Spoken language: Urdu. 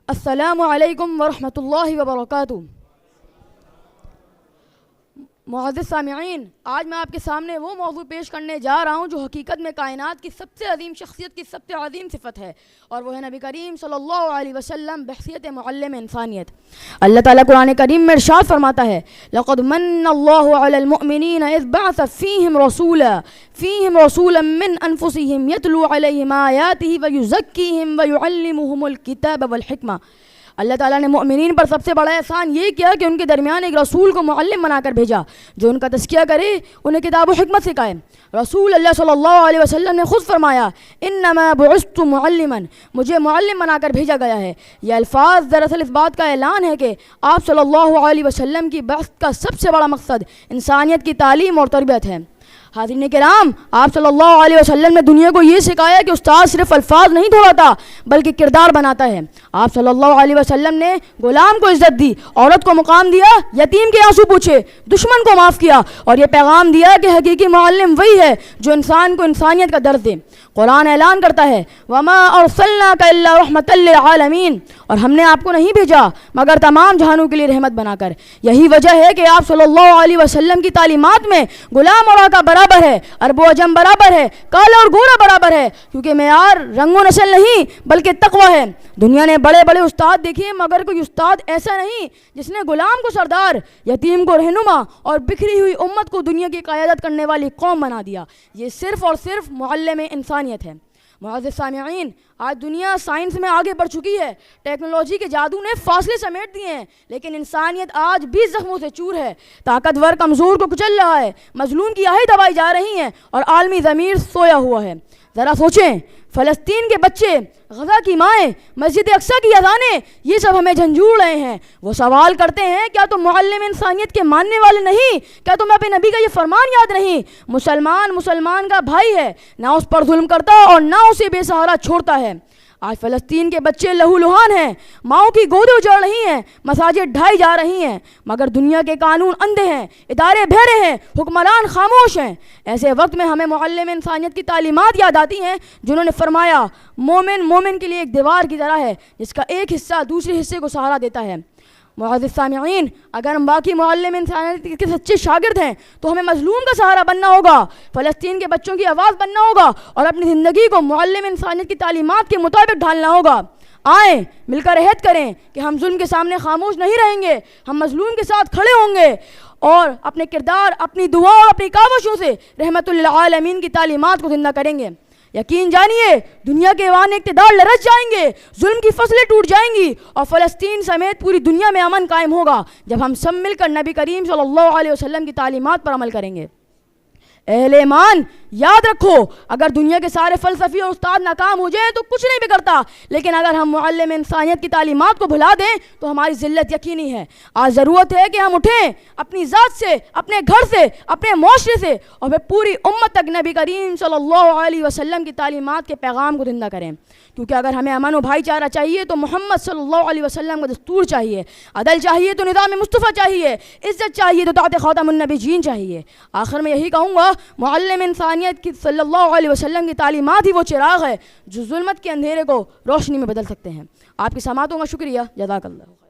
السلام علیکم ورحمۃ اللہ وبرکاتہ۔ معزز سامعین، آج میں آپ کے سامنے وہ موضوع پیش کرنے جا رہا ہوں جو حقیقت میں کائنات کی سب سے عظیم شخصیت کی سب سے عظیم صفت ہے، اور وہ ہے نبی کریم صلی اللہ علیہ وسلم بحیثیت معلم انسانیت۔ اللہ تعالیٰ قرآن کریم میں ارشاد فرماتا ہے، لقد من اللہ علی المؤمنین اذ بعث فیہم رسولا من انفسہم یتلو علیہم آیاتہ ویزکیہم ویعلمہم الکتاب والحکمہ۔ اللہ تعالیٰ نے مؤمنین پر سب سے بڑا احسان یہ کیا کہ ان کے درمیان ایک رسول کو معلم بنا کر بھیجا جو ان کا تزکیہ کرے، انہیں کتاب و حکمت سکھائے۔ رسول اللہ صلی اللہ علیہ وسلم نے خود فرمایا، انما بعثت معلما، مجھے معلم بنا کر بھیجا گیا ہے۔ یہ الفاظ دراصل اس بات کا اعلان ہے کہ آپ صلی اللہ علیہ وسلم کی بعثت کا سب سے بڑا مقصد انسانیت کی تعلیم اور تربیت ہے۔ حاضرین کرام، آپ صلی اللہ علیہ وسلم نے دنیا کو یہ سکھایا کہ استاد صرف الفاظ نہیں دہراتا بلکہ کردار بناتا ہے۔ آپ صلی اللہ علیہ وسلم نے غلام کو عزت دی، عورت کو مقام دیا، یتیم کے آنسو پوچھے، دشمن کو معاف کیا، اور یہ پیغام دیا کہ حقیقی معلم وہی ہے جو انسان کو انسانیت کا درس دے۔ قرآن اعلان کرتا ہے، وما ارسلناک الا رحمۃ للعالمین، اور ہم نے آپ کو نہیں بھیجا مگر تمام جہانوں کے لیے رحمت بنا کر۔ یہی وجہ ہے کہ آپ صلی اللہ علیہ وسلم کی تعلیمات میں غلام اور آقا برابر ہے، عرب و عجم برابر ہے، کالا اور گورا برابر ہے، کیونکہ معیار رنگ و نسل نہیں بلکہ تقوی ہے۔ دنیا نے بڑے بڑے استاد دیکھے مگر کوئی استاد ایسا نہیں جس نے غلام کو سردار، یتیم کو رہنما اور بکھری ہوئی امت کو دنیا کی قیادت کرنے والی قوم بنا دیا۔ یہ صرف اور صرف معلم انسانیت ہے۔ معزز سامعین، آج دنیا سائنس میں آگے بڑھ چکی ہے، ٹیکنالوجی کے جادو نے فاصلے سمیٹ دیے ہیں، لیکن انسانیت آج بھی زخموں سے چور ہے۔ طاقتور کمزور کو کچل رہا ہے، مظلوم کی آہیں دبائی جا رہی ہیں، اور عالمی ضمیر سویا ہوا ہے۔ ذرا سوچیں، فلسطین کے بچے، غزہ کی مائیں، مسجد اقصیٰ کی اذانیں، یہ سب ہمیں جھنجھوڑ رہے ہیں۔ وہ سوال کرتے ہیں، کیا تم معلم انسانیت کے ماننے والے نہیں؟ کیا تمہیں اپنے نبی کا یہ فرمان یاد نہیں؟ مسلمان کا بھائی ہے، نہ اس پر ظلم کرتا اور نہ اسے بے سہارا چھوڑتا ہے۔ آج فلسطین کے بچے لہو لہان ہیں، ماؤں کی گودیں اجڑ رہی ہیں، مساجد ڈھائی جا رہی ہیں، مگر دنیا کے قانون اندھے ہیں، ادارے بہرے ہیں، حکمران خاموش ہیں۔ ایسے وقت میں ہمیں معلم انسانیت کی تعلیمات یاد آتی ہیں جنہوں نے فرمایا، مومن کے لیے ایک دیوار کی طرح ہے جس کا ایک حصہ دوسرے حصے کو سہارا دیتا ہے۔ معزز سامعین، اگر ہم باقی معلم انسانیت کے سچے شاگرد ہیں تو ہمیں مظلوم کا سہارا بننا ہوگا، فلسطین کے بچوں کی آواز بننا ہوگا، اور اپنی زندگی کو معلم انسانیت کی تعلیمات کے مطابق ڈھالنا ہوگا۔ آئیں مل کر عہد کریں کہ ہم ظلم کے سامنے خاموش نہیں رہیں گے، ہم مظلوم کے ساتھ کھڑے ہوں گے، اور اپنے کردار، اپنی دعا اور اپنی کاوشوں سے رحمت للعالمین کی تعلیمات کو زندہ کریں گے۔ یقین جانیے، دنیا کے ایوان اقتدار لرز جائیں گے، ظلم کی فصلیں ٹوٹ جائیں گی، اور فلسطین سمیت پوری دنیا میں امن قائم ہوگا جب ہم سب مل کر نبی کریم صلی اللہ علیہ وسلم کی تعلیمات پر عمل کریں گے۔ اہل ایمان، یاد رکھو، اگر دنیا کے سارے فلسفی اور استاد ناکام ہو جائیں تو کچھ نہیں بگڑتا، لیکن اگر ہم معلم انسانیت کی تعلیمات کو بھلا دیں تو ہماری ذلت یقینی ہے۔ آج ضرورت ہے کہ ہم اٹھیں، اپنی ذات سے، اپنے گھر سے، اپنے معاشرے سے، اور پھر پوری امت تک نبی کریم صلی اللہ علیہ وسلم کی تعلیمات کے پیغام کو زندہ کریں، کیونکہ اگر ہمیں امن و بھائی چارہ چاہیے تو محمد صلی اللہ علیہ وسلم کا دستور چاہیے، عدل چاہیے تو نظام مصطفیٰ چاہیے، عزت چاہیے تو طاعت خاتم النبیین چاہیے۔ آخر میں یہی کہوں گا، معلم انسانیت کی صلی اللہ علیہ وسلم کی تعلیمات ہی وہ چراغ ہے جو ظلمت کے اندھیرے کو روشنی میں بدل سکتے ہیں۔ آپ کی سماعتوں کا شکریہ، جزاک اللہ۔